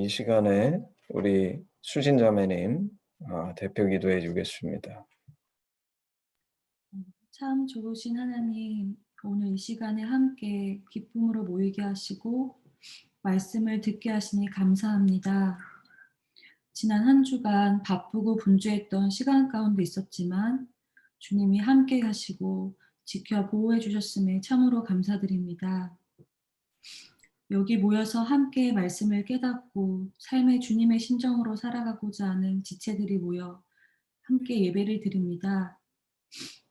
이 시간에 우리 수진자매님 대표 기도해 주겠습니다. 참 좋으신 하나님, 오늘 이 시간에 함께 기쁨으로 모이게 하시고 말씀을 듣게 하시니 감사합니다. 지난 한 주간 바쁘고 분주했던 시간 가운데 있었지만 주님이 함께 하시고 지켜 보호해 주셨음에 참으로 감사드립니다. 여기 모여서 함께 말씀을 깨닫고 삶의 주님의 심정으로 살아가고자 하는 지체들이 모여 함께 예배를 드립니다.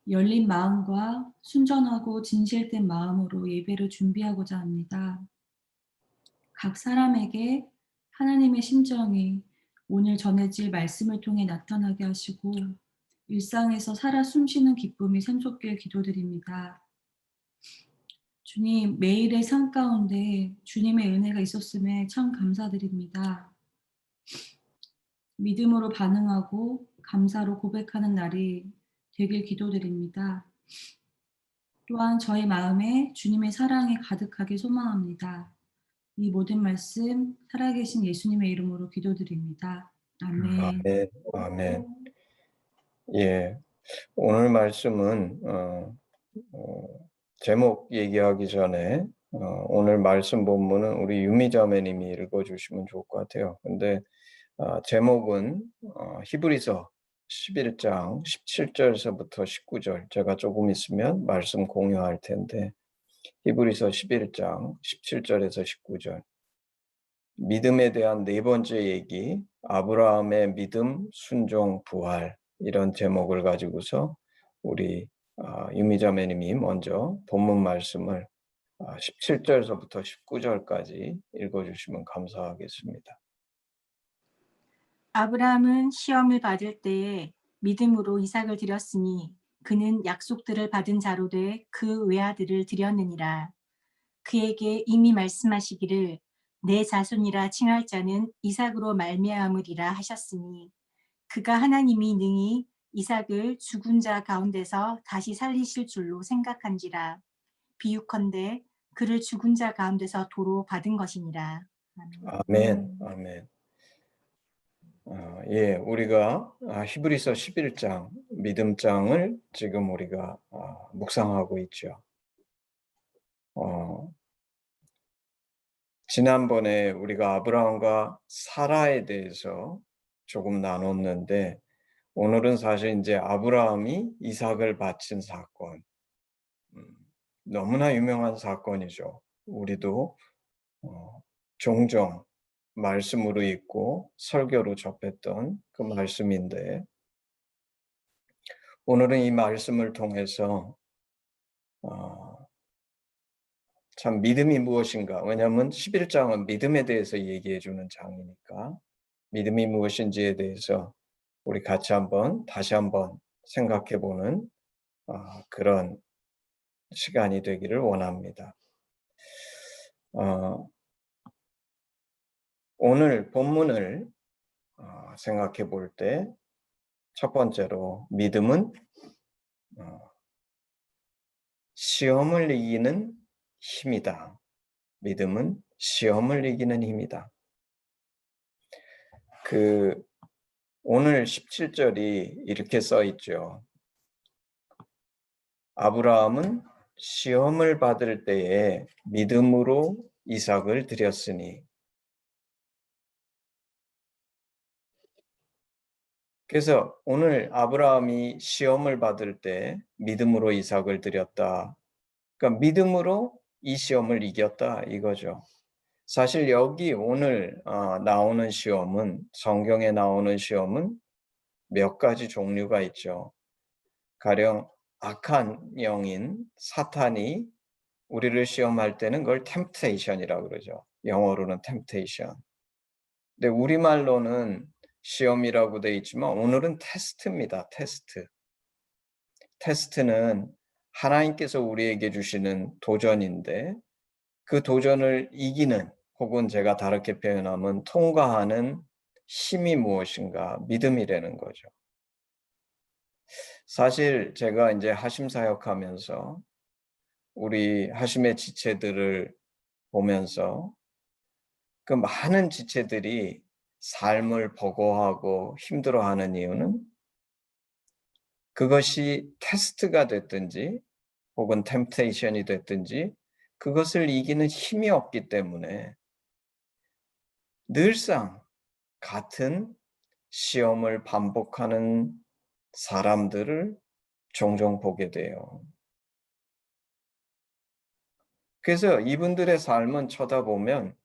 열린 마음과 순전하고 진실된 마음으로 예배를 준비하고자 합니다. 각 사람에게 하나님의 심정이 오늘 전해질 말씀을 통해 나타나게 하시고 일상에서 살아 숨쉬는 기쁨이 샘솟길 기도드립니다. 주님, 매일의 삶 가운데 주님의 은혜가 있었음에 참 감사드립니다. 믿음으로 반응하고 감사로 고백하는 날이 되길 기도드립니다. 또한 저희 마음에 주님의 사랑이 가득하게 소망합니다. 이 모든 말씀 살아계신 예수님의 이름으로 기도드립니다. 아멘. 아멘, 아멘. 예, 오늘 말씀은 제목 얘기하기 전에 오늘 말씀 본문은 우리 유미자매님이 읽어주시면 좋을 것 같아요. 근데 제목은 히브리서 11장 17절에서부터 19절. 제가 조금 있으면 말씀 공유할 텐데 히브리서 11장 17절에서 19절. 믿음에 대한 네 번째 얘기, 아브라함의 믿음, 순종, 부활, 이런 제목을 가지고서 우리 유미자매님이 먼저 본문 말씀을 17절서부터 19절까지 읽어주시면 감사하겠습니다. 아브라함은 시험을 받을 때에 믿음으로 이삭을 드렸으니 그는 약속들을 받은 자로 돼 그 외아들을 드렸느니라. 그에게 이미 말씀하시기를 내 자손이라 칭할 자는 이삭으로 말미암으리라 하셨으니 그가 하나님이 능히 이삭을 죽은 자 가운데서 다시 살리실 줄로 생각한지라. 비유컨대 그를 죽은 자 가운데서 도로 받은 것이니라. 아멘, 아멘. 예, 우리가 히브리서 11장 믿음장을 지금 우리가 묵상하고 있죠. 지난번에 우리가 아브라함과 사라에 대해서 조금 나눴는데 오늘은 사실 이제 아브라함이 이삭을 바친 사건, 너무나 유명한 사건이죠. 우리도 종종 말씀으로 읽고 설교로 접했던 그 말씀인데 오늘은 이 말씀을 통해서 참 믿음이 무엇인가, 왜냐하면 11장은 믿음에 대해서 얘기해 주는 장이니까 믿음이 무엇인지에 대해서 우리 같이 다시 한번 생각해 보는 그런 시간이 되기를 원합니다. 오늘 본문을 생각해 볼 때 첫 번째로 믿음은 시험을 이기는 힘이다. 믿음은 시험을 이기는 힘이다. 오늘 17절이 이렇게 써 있죠. 아브라함은 시험을 받을 때에 믿음으로 이삭을 드렸으니. 그래서 오늘 아브라함이 시험을 받을 때 믿음으로 이삭을 드렸다. 그러니까 믿음으로 이 시험을 이겼다 이거죠. 사실 여기 오늘 나오는 시험은, 성경에 나오는 시험은 몇 가지 종류가 있죠. 가령 악한 영인 사탄이 우리를 시험할 때는 그걸 temptation이라고 그러죠. 영어로는 temptation. 근데 우리말로는 시험이라고 되어 있지만 오늘은 테스트입니다. 테스트. 테스트는 하나님께서 우리에게 주시는 도전인데 그 도전을 이기는, 혹은 제가 다르게 표현하면 통과하는 힘이 무엇인가? 믿음이라는 거죠. 사실 제가 이제 하심 사역하면서 우리 하심의 지체들을 보면서 그 많은 지체들이 삶을 버거워하고 힘들어하는 이유는 그것이 테스트가 됐든지 혹은 템테이션이 됐든지 그것을 이기는 힘이 없기 때문에 늘상 같은 시험을 반복하는 사람들을 종종 보게 돼요. 그래서 이분들의 삶은 쳐다보면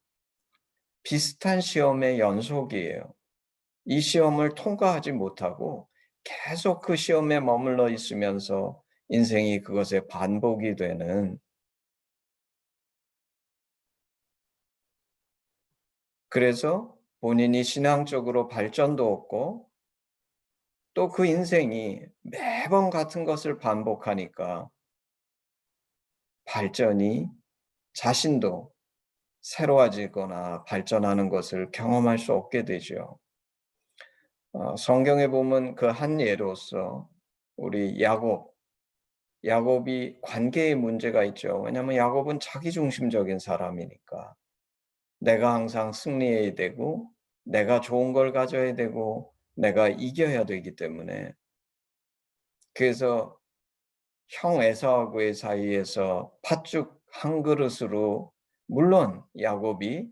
비슷한 시험의 연속이에요. 이 시험을 통과하지 못하고 계속 그 시험에 머물러 있으면서 인생이 그것의 반복이 되는, 그래서 본인이 신앙적으로 발전도 없고 또 그 인생이 매번 같은 것을 반복하니까 발전이, 자신도 새로워지거나 발전하는 것을 경험할 수 없게 되죠. 성경에 보면 그 한 예로서 우리 야곱이 관계에 문제가 있죠. 왜냐하면 야곱은 자기중심적인 사람이니까. 내가 항상 승리해야 되고 내가 좋은 걸 가져야 되고 내가 이겨야 되기 때문에, 그래서 형 에사우의 사이에서 팥죽 한 그릇으로, 물론 야곱이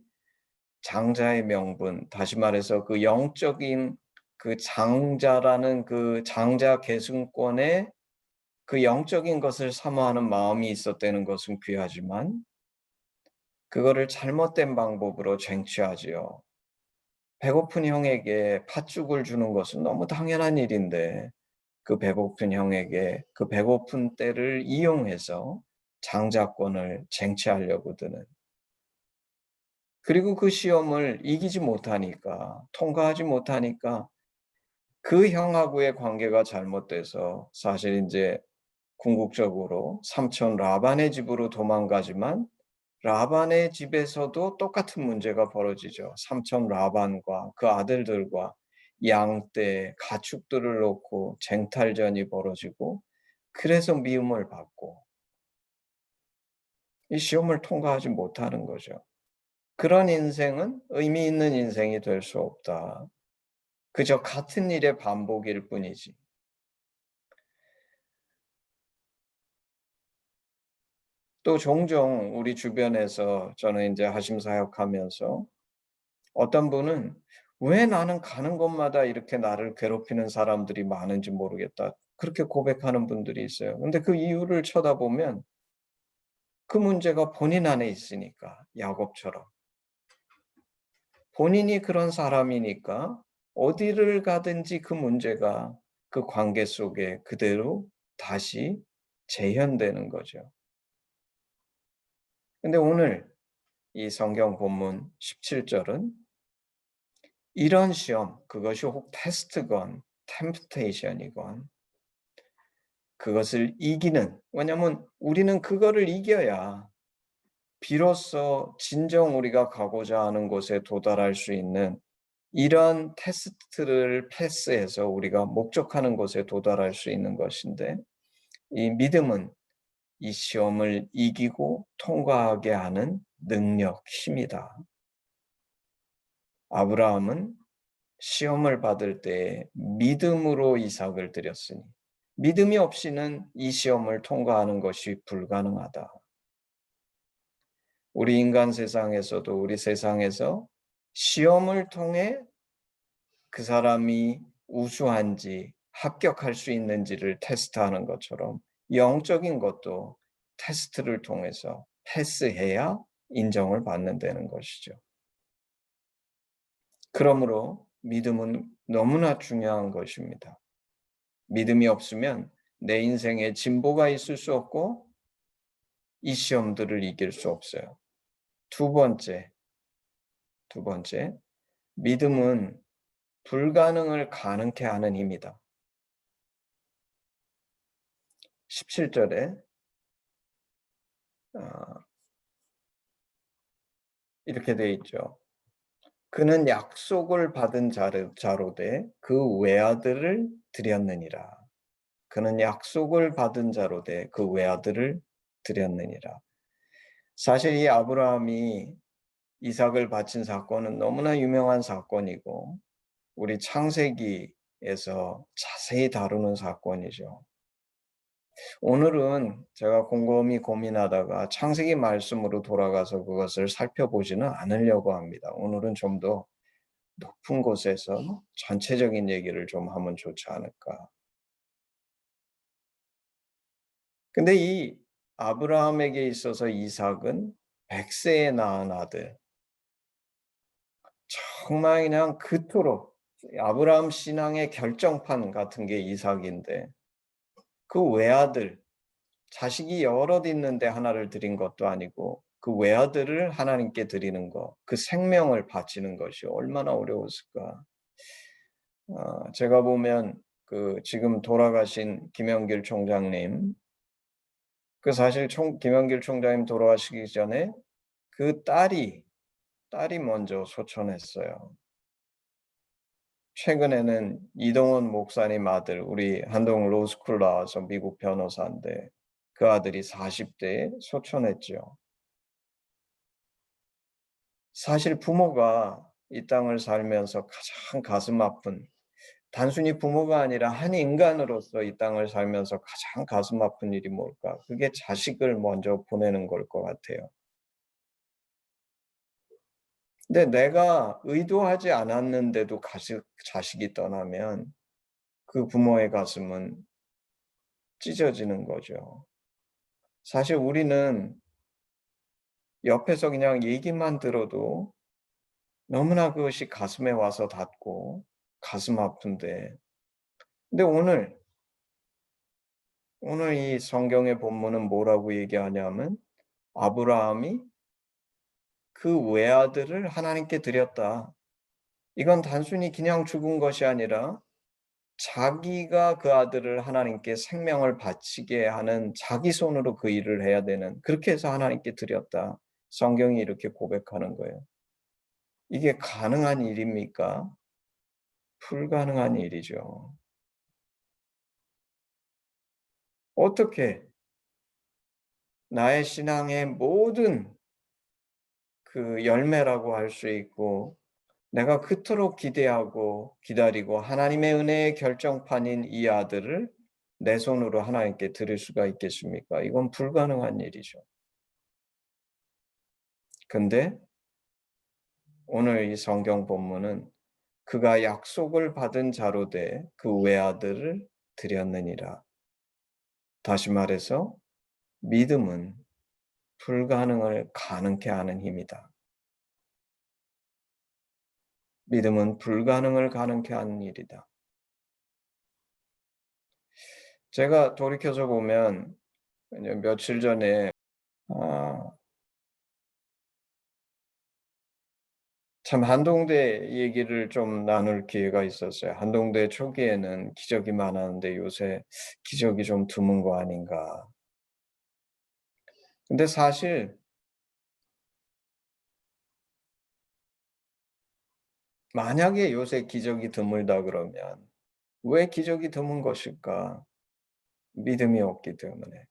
장자의 명분, 다시 말해서 그 영적인 그 장자라는 그 장자 계승권의 그 영적인 것을 사모하는 마음이 있었다는 것은 귀하지만 그거를 잘못된 방법으로 쟁취하지요. 배고픈 형에게 팥죽을 주는 것은 너무 당연한 일인데 그 배고픈 형에게 그 배고픈 때를 이용해서 장자권을 쟁취하려고 드는, 그리고 그 시험을 이기지 못하니까, 통과하지 못하니까 그 형하고의 관계가 잘못돼서 사실 이제 궁극적으로 삼촌 라반의 집으로 도망가지만 라반의 집에서도 똑같은 문제가 벌어지죠. 삼촌 라반과 그 아들들과 양떼, 가축들을 놓고 쟁탈전이 벌어지고, 그래서 미움을 받고 이 시험을 통과하지 못하는 거죠. 그런 인생은 의미 있는 인생이 될 수 없다. 그저 같은 일의 반복일 뿐이지. 또 종종 우리 주변에서 저는 이제 하심 사역하면서 어떤 분은 "왜 나는 가는 곳마다 이렇게 나를 괴롭히는 사람들이 많은지 모르겠다." 그렇게 고백하는 분들이 있어요. 근데 그 이유를 쳐다보면 그 문제가 본인 안에 있으니까, 야곱처럼. 본인이 그런 사람이니까 어디를 가든지 그 문제가 그 관계 속에 그대로 다시 재현되는 거죠. 근데 오늘 이 성경 본문 17절은 이런 시험, 그것이 혹 테스트건 템프테이션이건 그것을 이기는, 왜냐하면 우리는 그거를 이겨야 비로소 진정 우리가 가고자 하는 곳에 도달할 수 있는, 이런 테스트를 패스해서 우리가 목적하는 곳에 도달할 수 있는 것인데, 이 믿음은 이 시험을 이기고 통과하게 하는 능력, 힘이다. 아브라함은 시험을 받을 때 믿음으로 이삭을 드렸으니 믿음이 없이는 이 시험을 통과하는 것이 불가능하다. 우리 인간 세상에서도, 우리 세상에서 시험을 통해 그 사람이 우수한지 합격할 수 있는지를 테스트하는 것처럼 영적인 것도 테스트를 통해서 패스해야 인정을 받는다는 것이죠. 그러므로 믿음은 너무나 중요한 것입니다. 믿음이 없으면 내 인생에 진보가 있을 수 없고 이 시험들을 이길 수 없어요. 두 번째, 믿음은 불가능을 가능케 하는 힘이다. 17절에 이렇게 되어 있죠. 그는 약속을 받은 자로되 그 외아들을 드렸느니라. 그는 약속을 받은 자로되 그 외아들을 드렸느니라. 사실 이 아브라함이 이삭을 바친 사건은 너무나 유명한 사건이고 우리 창세기에서 자세히 다루는 사건이죠. 오늘은 제가 곰곰이 고민하다가 창세기 말씀으로 돌아가서 그것을 살펴보지는 않으려고 합니다. 오늘은 좀 더 높은 곳에서 전체적인 얘기를 좀 하면 좋지 않을까. 근데 이 아브라함에게 있어서 이삭은 100세에 낳은 아들. 정말 그냥 그토록 아브라함 신앙의 결정판 같은 게 이삭인데 그 외아들, 자식이 여럿 있는데 하나를 드린 것도 아니고 그 외아들을 하나님께 드리는 것, 그 생명을 바치는 것이 얼마나 어려웠을까. 제가 보면 그 지금 돌아가신 김영길 총장님, 그 사실 김영길 총장님 돌아가시기 전에 그 딸이 먼저 소천했어요. 최근에는 이동원 목사님 아들, 우리 한동 로스쿨 나와서 미국 변호사인데 그 아들이 40대에 소천했죠. 사실 부모가 이 땅을 살면서 가장 가슴 아픈, 단순히 부모가 아니라 한 인간으로서 이 땅을 살면서 가장 가슴 아픈 일이 뭘까? 그게 자식을 먼저 보내는 걸 것 같아요. 근데 내가 의도하지 않았는데도 자식이 떠나면 그 부모의 가슴은 찢어지는 거죠. 사실 우리는 옆에서 그냥 얘기만 들어도 너무나 그것이 가슴에 와서 닿고 가슴 아픈데, 근데 오늘 이 성경의 본문은 뭐라고 얘기하냐면 아브라함이 그 외아들을 하나님께 드렸다. 이건 단순히 그냥 죽은 것이 아니라 자기가 그 아들을 하나님께 생명을 바치게 하는 자기 손으로 그 일을 해야 되는, 그렇게 해서 하나님께 드렸다. 성경이 이렇게 고백하는 거예요. 이게 가능한 일입니까? 불가능한 일이죠. 어떻게 나의 신앙의 모든 그 열매라고 할 수 있고 내가 그토록 기대하고 기다리고 하나님의 은혜의 결정판인 이 아들을 내 손으로 하나님께 드릴 수가 있겠습니까? 이건 불가능한 일이죠. 근데 오늘 이 성경 본문은 그가 약속을 받은 자로 돼 그 외아들을 드렸느니라. 다시 말해서 믿음은 불가능을 가능케 하는 힘이다. 믿음은 불가능을 가능케 하는 일이다. 제가 돌이켜서 보면 며칠 전에 참 한동대 얘기를 좀 나눌 기회가 있었어요. 한동대 초기에는 기적이 많았는데 요새 기적이 좀 드문 거 아닌가. 근데 사실 만약에 요새 기적이 드물다 그러면 왜 기적이 드문 것일까? 믿음이 없기 때문에.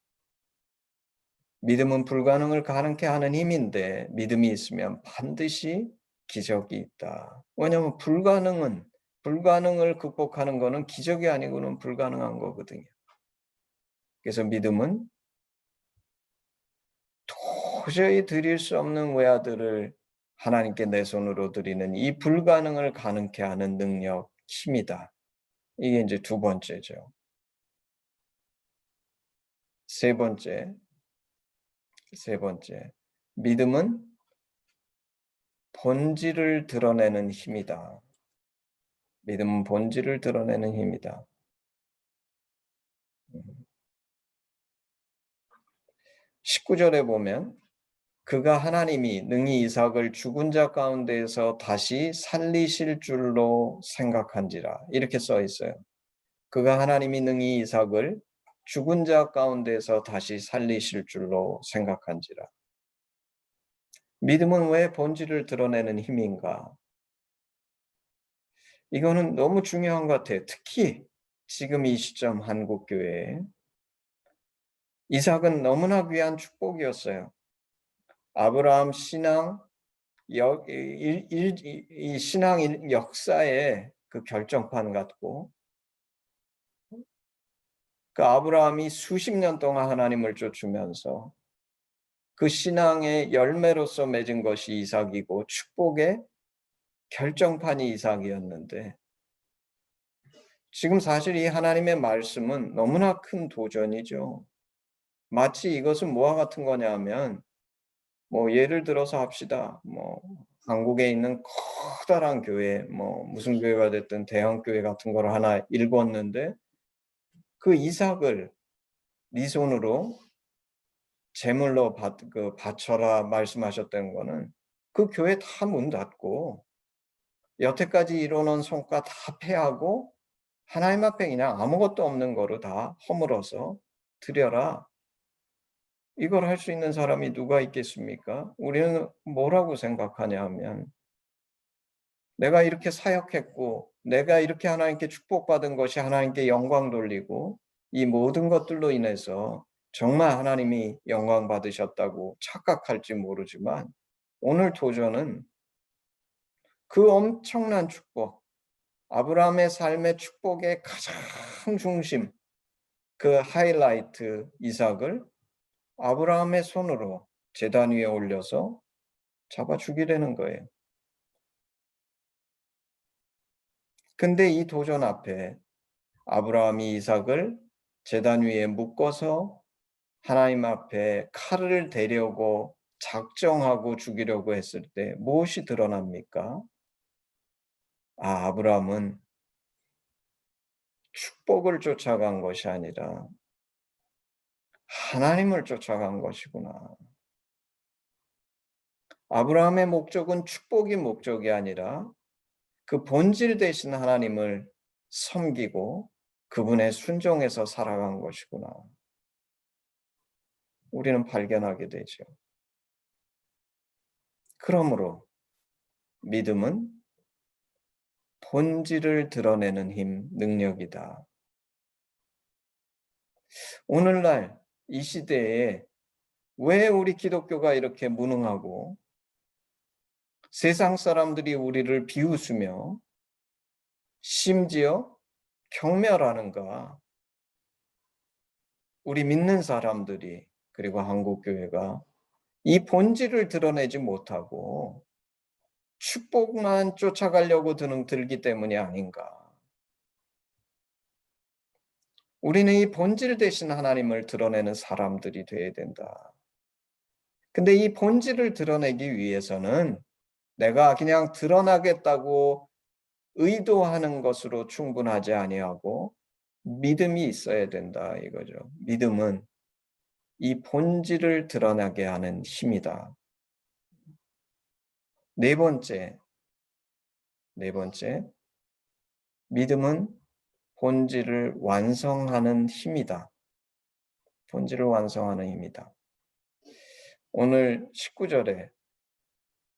믿음은 불가능을 가능케 하는 힘인데 믿음이 있으면 반드시 기적이 있다. 왜냐하면 불가능을 극복하는 거는 기적이 아니고는 불가능한 거거든요. 그래서 믿음은 도저히 드릴 수 없는 외아들을 하나님께 내 손으로 드리는 이 불가능을 가능케 하는 능력, 힘이다. 이게 이제 두 번째죠. 세 번째. 믿음은 본질을 드러내는 힘이다. 믿음은 본질을 드러내는 힘이다. 19절에 보면 그가 하나님이 능히 이삭을 죽은 자 가운데에서 다시 살리실 줄로 생각한지라 이렇게 써 있어요. 그가 하나님이 능히 이삭을 죽은 자 가운데서 다시 살리실 줄로 생각한지라. 믿음은 왜 본질을 드러내는 힘인가? 이거는 너무 중요한 것 같아요. 특히 지금 이 시점 한국교회에 이삭은 너무나 귀한 축복이었어요. 아브라함 신앙, 이 신앙 역사의 그 결정판 같고, 그 아브라함이 수십 년 동안 하나님을 쫓으면서 그 신앙의 열매로서 맺은 것이 이삭이고 축복의 결정판이 이삭이었는데, 지금 사실 이 하나님의 말씀은 너무나 큰 도전이죠. 마치 이것은 뭐와 같은 거냐 하면, 예를 들어서 합시다. 한국에 있는 커다란 교회, 무슨 교회가 됐든 대형 교회 같은 걸 하나 읽었는데, 그 이삭을 네 손으로 제물로 바쳐라 말씀하셨던 거는 그 교회 다 문 닫고 여태까지 이뤄놓은 성과 다 패하고 하나님 앞에 그냥 아무것도 없는 거로 다 허물어서 드려라. 이걸 할 수 있는 사람이 누가 있겠습니까? 우리는 뭐라고 생각하냐 하면, 내가 이렇게 사역했고 내가 이렇게 하나님께 축복받은 것이 하나님께 영광 돌리고 이 모든 것들로 인해서 정말 하나님이 영광 받으셨다고 착각할지 모르지만, 오늘 도전은 그 엄청난 축복, 아브라함의 삶의 축복의 가장 중심, 그 하이라이트 이삭을 아브라함의 손으로 제단 위에 올려서 잡아 죽이려는 거예요. 근데 이 도전 앞에 아브라함이 이삭을 제단 위에 묶어서 하나님 앞에 칼을 대려고 작정하고 죽이려고 했을 때 무엇이 드러납니까? 아브라함은 축복을 쫓아간 것이 아니라 하나님을 쫓아간 것이구나. 아브라함의 목적은 축복이 목적이 아니라 그 본질 되신 하나님을 섬기고 그분의 순종해서 살아간 것이구나. 우리는 발견하게 되죠. 그러므로 믿음은 본질을 드러내는 힘, 능력이다. 오늘날 이 시대에 왜 우리 기독교가 이렇게 무능하고 세상 사람들이 우리를 비웃으며 심지어 경멸하는가? 우리 믿는 사람들이, 그리고 한국교회가 이 본질을 드러내지 못하고 축복만 쫓아가려고 들기 때문이 아닌가. 우리는 이 본질 되신 하나님을 드러내는 사람들이 되어야 된다. 근데 이 본질을 드러내기 위해서는 내가 그냥 드러나겠다고 의도하는 것으로 충분하지 아니하고 믿음이 있어야 된다 이거죠. 믿음은 이 본질을 드러나게 하는 힘이다. 네 번째, 믿음은 본질을 완성하는 힘이다. 본질을 완성하는 힘이다. 오늘 19절에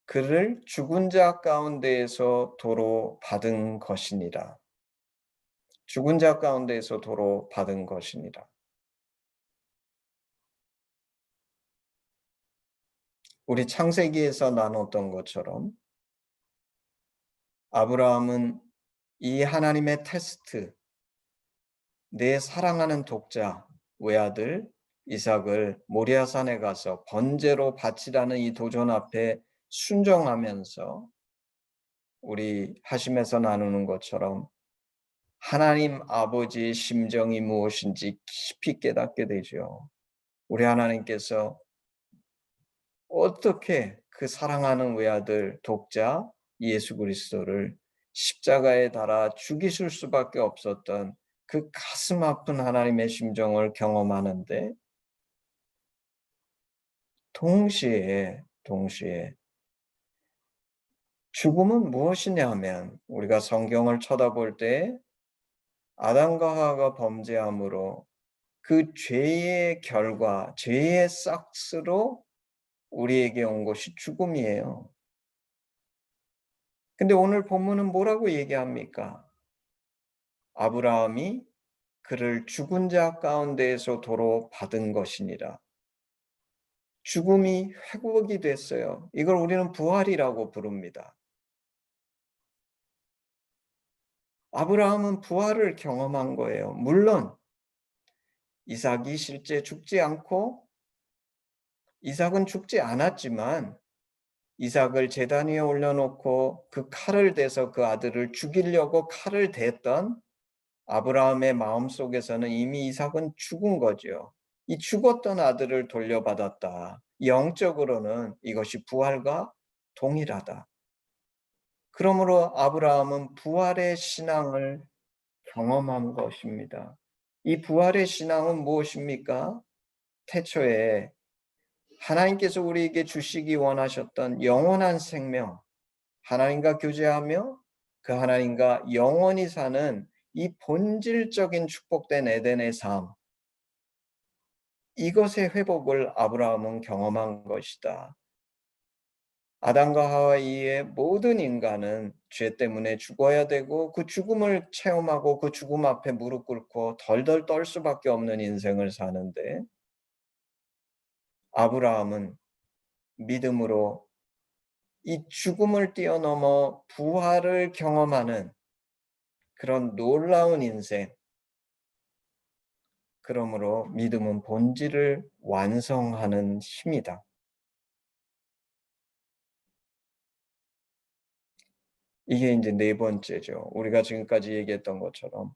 그를 죽은 자 가운데에서 도로 받은 것이니라. 죽은 자 가운데에서 도로 받은 것이니라. 우리 창세기에서 나눴던 것처럼 아브라함은 이 하나님의 테스트, 내 사랑하는 독자, 외아들 이삭을 모리아산에 가서 번제로 바치라는 이 도전 앞에 순종하면서 우리 하심에서 나누는 것처럼 하나님 아버지의 심정이 무엇인지 깊이 깨닫게 되죠. 우리 하나님께서 어떻게 그 사랑하는 외아들 독자 예수 그리스도를 십자가에 달아 죽이실 수밖에 없었던 그 가슴 아픈 하나님의 심정을 경험하는데, 동시에 죽음은 무엇이냐 하면 우리가 성경을 쳐다볼 때 아담과 하와가 범죄함으로 그 죄의 결과, 죄의 싹스로 우리에게 온 것이 죽음이에요. 근데 오늘 본문은 뭐라고 얘기합니까? 아브라함이 그를 죽은 자 가운데에서 도로 받은 것이니라. 죽음이 회복이 됐어요. 이걸 우리는 부활이라고 부릅니다. 아브라함은 부활을 경험한 거예요. 물론 이삭이 실제 죽지 않고 이삭은 죽지 않았지만 이삭을 제단 위에 올려놓고 그 칼을 대서 그 아들을 죽이려고 칼을 댔던 아브라함의 마음속에서는 이미 이삭은 죽은 거죠. 이 죽었던 아들을 돌려받았다. 영적으로는 이것이 부활과 동일하다. 그러므로 아브라함은 부활의 신앙을 경험한 것입니다. 이 부활의 신앙은 무엇입니까? 태초에 하나님께서 우리에게 주시기 원하셨던 영원한 생명, 하나님과 교제하며 그 하나님과 영원히 사는 이 본질적인 축복된 에덴의 삶, 이것의 회복을 아브라함은 경험한 것이다. 아담과 하와 이후에 모든 인간은 죄 때문에 죽어야 되고 그 죽음을 체험하고 그 죽음 앞에 무릎 꿇고 덜덜 떨 수밖에 없는 인생을 사는데 아브라함은 믿음으로 이 죽음을 뛰어넘어 부활을 경험하는 그런 놀라운 인생, 그러므로 믿음은 본질을 완성하는 힘이다. 이게 이제 네 번째죠. 우리가 지금까지 얘기했던 것처럼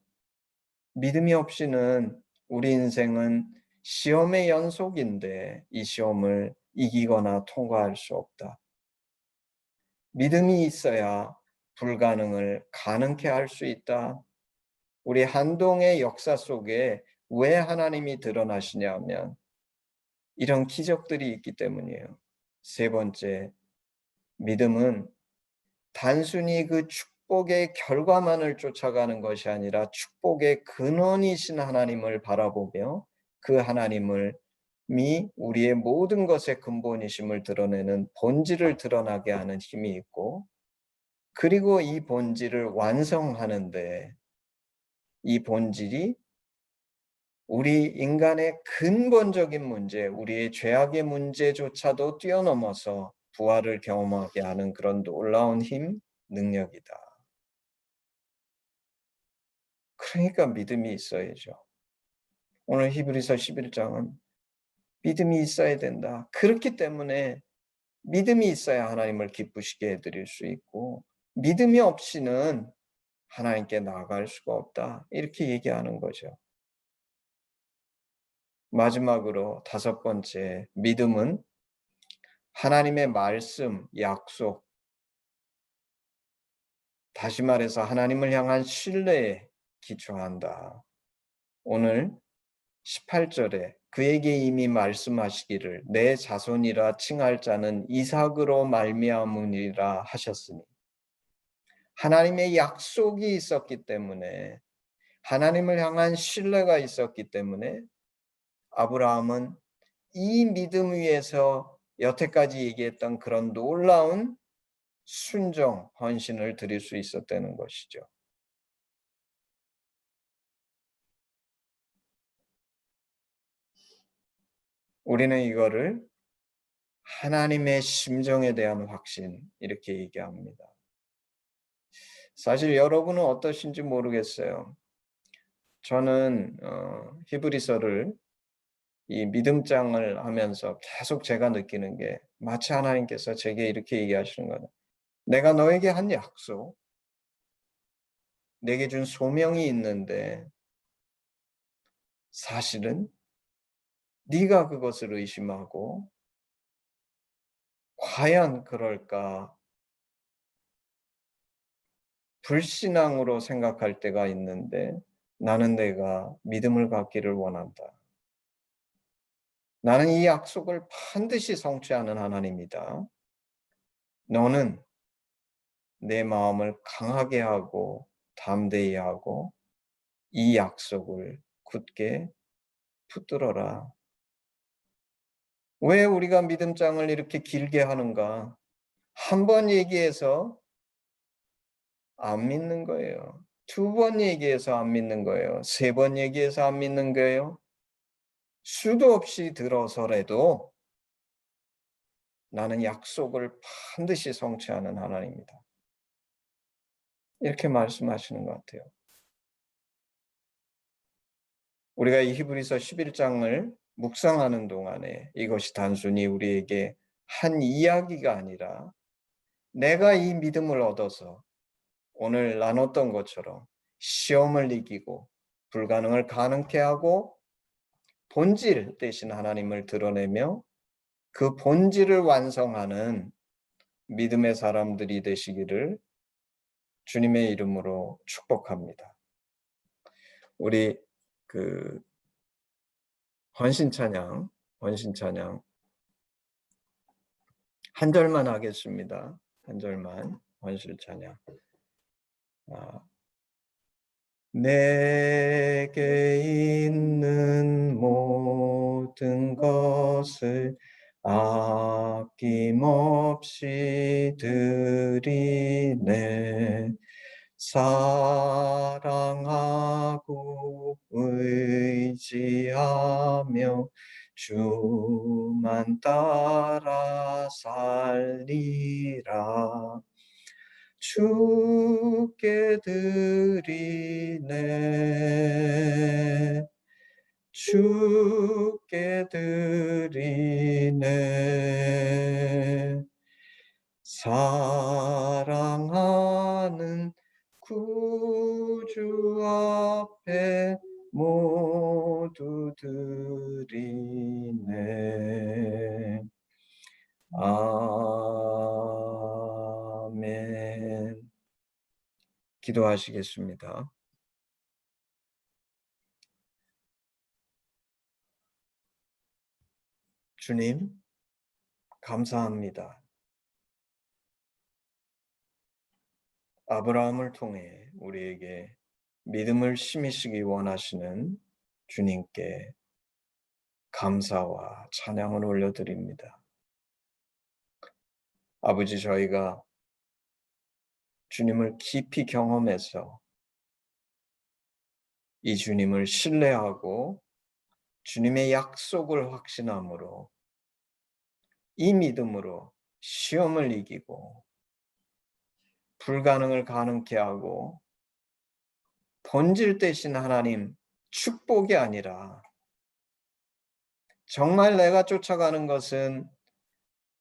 믿음이 없이는 우리 인생은 시험의 연속인데 이 시험을 이기거나 통과할 수 없다. 믿음이 있어야 불가능을 가능케 할 수 있다. 우리 한동의 역사 속에 왜 하나님이 드러나시냐면 이런 기적들이 있기 때문이에요. 세 번째, 믿음은 단순히 그 축복의 결과만을 쫓아가는 것이 아니라 축복의 근원이신 하나님을 바라보며 그 하나님을 우리의 모든 것의 근본이심을 드러내는 본질을 드러나게 하는 힘이 있고, 그리고 이 본질을 완성하는데 이 본질이 우리 인간의 근본적인 문제, 우리의 죄악의 문제조차도 뛰어넘어서 부활을 경험하게 하는 그런 놀라운 힘, 능력이다. 그러니까 믿음이 있어야죠. 오늘 히브리서 11장은 믿음이 있어야 된다. 그렇기 때문에 믿음이 있어야 하나님을 기쁘시게 해드릴 수 있고 믿음이 없이는 하나님께 나아갈 수가 없다. 이렇게 얘기하는 거죠. 마지막으로 다섯 번째, 믿음은 하나님의 말씀, 약속, 다시 말해서 하나님을 향한 신뢰에 기초한다. 오늘 18절에 그에게 이미 말씀하시기를 내 자손이라 칭할 자는 이삭으로 말미암으리라 하셨으니 하나님의 약속이 있었기 때문에 하나님을 향한 신뢰가 있었기 때문에 아브라함은 이 믿음 위에서 여태까지 얘기했던 그런 놀라운 순종, 헌신을 드릴 수 있었다는 것이죠. 우리는 이거를 하나님의 심정에 대한 확신 이렇게 얘기합니다. 사실 여러분은 어떠신지 모르겠어요. 저는 히브리서를 이 믿음장을 하면서 계속 제가 느끼는 게 마치 하나님께서 제게 이렇게 얘기하시는 거예요. 내가 너에게 한 약속, 내게 준 소명이 있는데 사실은 네가 그것을 의심하고 과연 그럴까 불신앙으로 생각할 때가 있는데 나는 내가 믿음을 갖기를 원한다. 나는 이 약속을 반드시 성취하는 하나님이다. 너는 내 마음을 강하게 하고 담대히 하고 이 약속을 굳게 붙들어라. 왜 우리가 믿음장을 이렇게 길게 하는가? 한 번 얘기해서 안 믿는 거예요. 두 번 얘기해서 안 믿는 거예요. 세 번 얘기해서 안 믿는 거예요. 수도 없이 들어서라도 나는 약속을 반드시 성취하는 하나님이다. 이렇게 말씀하시는 것 같아요. 우리가 이 히브리서 11장을 묵상하는 동안에 이것이 단순히 우리에게 한 이야기가 아니라 내가 이 믿음을 얻어서 오늘 나눴던 것처럼 시험을 이기고 불가능을 가능케 하고 본질 되신 하나님을 드러내며 그 본질을 완성하는 믿음의 사람들이 되시기를 주님의 이름으로 축복합니다. 우리 그 헌신 찬양 한 절만 하겠습니다. 한 절만 헌신 찬양. 내게 있는 모든 것을 아낌없이 드리네. 사랑하고 의지하며 주만 따라 살리라. 주께 드리네. 주께 드리네. 사랑하는 구주 앞에 모두 드리네. 아멘. 기도하시겠습니다. 주님, 감사합니다. 아브라함을 통해 우리에게 믿음을 심으시기 원하시는 주님께 감사와 찬양을 올려드립니다. 아버지, 저희가 주님을 깊이 경험해서 이 주님을 신뢰하고 주님의 약속을 확신함으로 이 믿음으로 시험을 이기고 불가능을 가능케 하고 본질 되신 하나님 축복이 아니라 정말 내가 쫓아가는 것은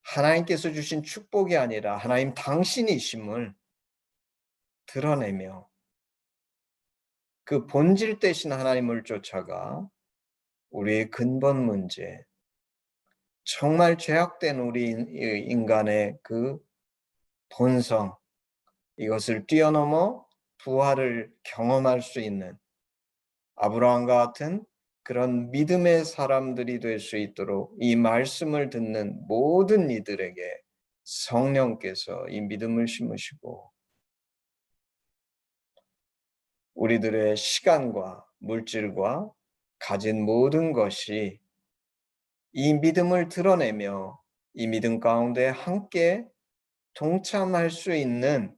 하나님께서 주신 축복이 아니라 하나님 당신이심을 드러내며 그 본질 되신 하나님을 쫓아가 우리의 근본 문제, 정말 죄악된 우리 인간의 그 본성, 이것을 뛰어넘어 부활을 경험할 수 있는 아브라함과 같은 그런 믿음의 사람들이 될 수 있도록 이 말씀을 듣는 모든 이들에게 성령께서 이 믿음을 심으시고 우리들의 시간과 물질과 가진 모든 것이 이 믿음을 드러내며 이 믿음 가운데 함께 동참할 수 있는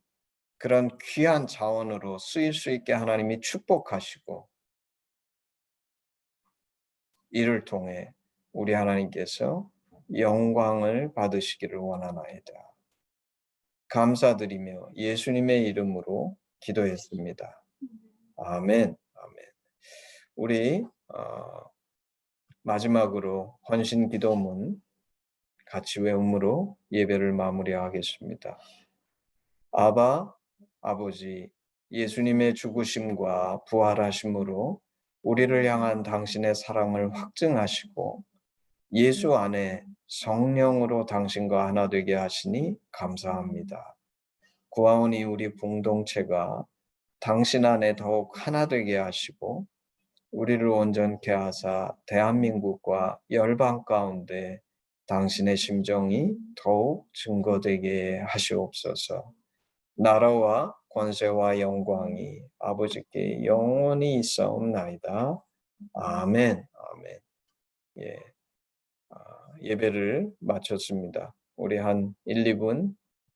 그런 귀한 자원으로 쓰일 수 있게 하나님이 축복하시고 이를 통해 우리 하나님께서 영광을 받으시기를 원하나이다. 감사드리며 예수님의 이름으로 기도했습니다. 아멘. 아멘. 우리 마지막으로 헌신 기도문 같이 외움으로 예배를 마무리하겠습니다. 아바, 아버지, 예수님의 죽으심과 부활하심으로 우리를 향한 당신의 사랑을 확증하시고 예수 안에 성령으로 당신과 하나 되게 하시니 감사합니다. 구하오니 우리 공동체가 당신 안에 더욱 하나 되게 하시고 우리를 온전케 하사 대한민국과 열방 가운데 당신의 심정이 더욱 증거되게 하시옵소서. 나라와 권세와 영광이 아버지께 영원히 있사옵나이다. 아멘. 아멘. 예배를 마쳤습니다. 우리 한 1, 2분